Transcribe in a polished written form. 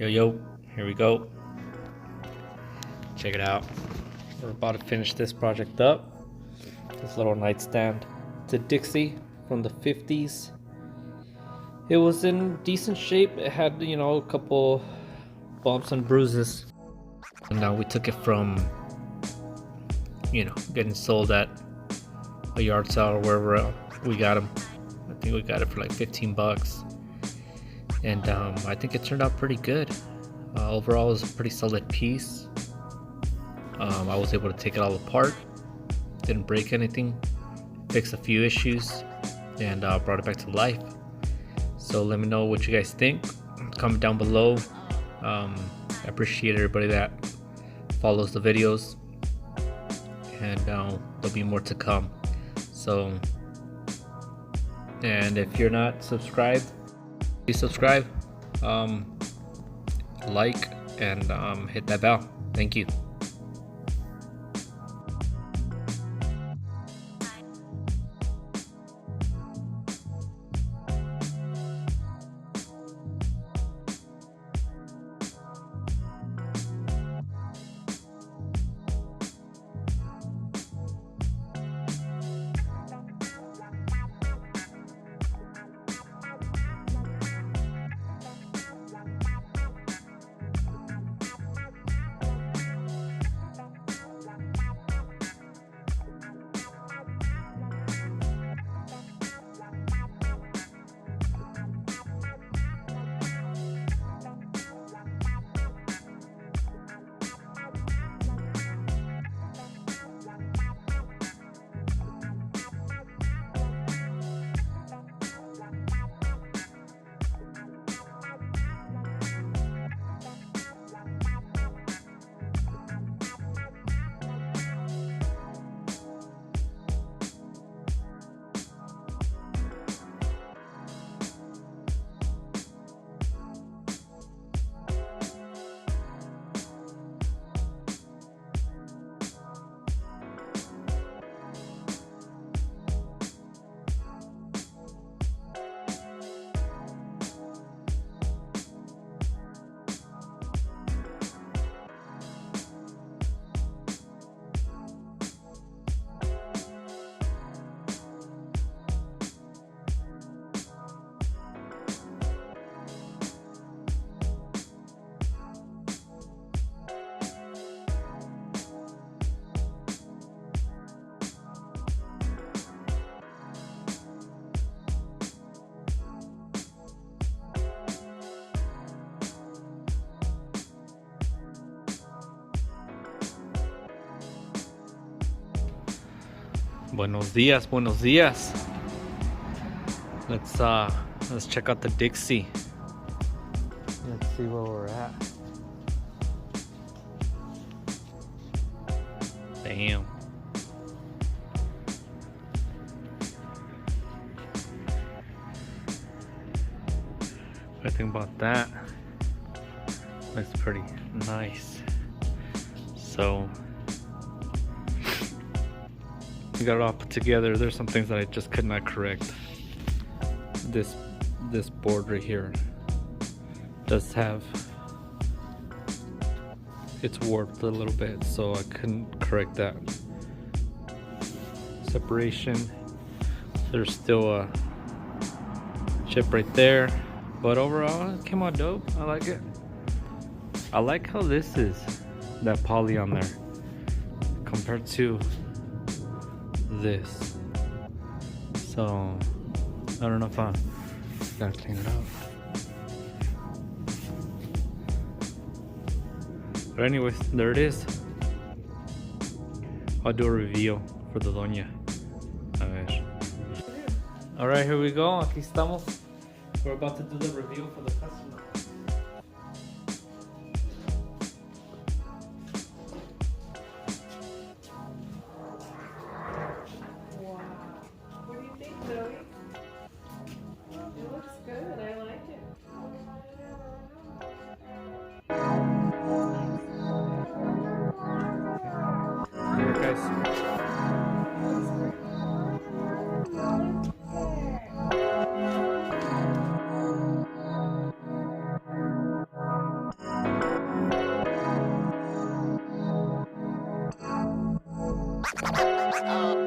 Yo, here we go. Check it out. We're about to finish this project up. This little nightstand. It's a Dixie from the 50s. It was in decent shape. It had, a couple bumps and bruises. And now we took it from, getting sold at a yard sale or wherever we got them. I think we got it for like 15 bucks. And I think it turned out pretty good. Overall, it was a pretty solid piece. I was able to take it all apart, didn't break anything, fixed a few issues, and brought it back to life. So let me know what you guys think. Comment down below. I appreciate everybody that follows the videos, and there'll be more to come. So, and if you're not subscribed, please subscribe, like, and hit that bell. Thank you. Buenos días, buenos días. Let's check out the Dixie. Let's see where we're at. Damn. What do you think about that? Looks pretty nice. So we got it all put together. There's some things that I just could not correct. This board right here does have, it's warped a little bit, so I couldn't correct that. Separation, there's still a chip right there, but overall it came out dope. I like it. I like how this is, that poly on there, compared to this. So I don't know if I gotta clean it up. But anyways, there it is. I'll do a review for the doña. A ver. Alright, here we go. Aquí estamos. We're about to do the review for the customer. Oh.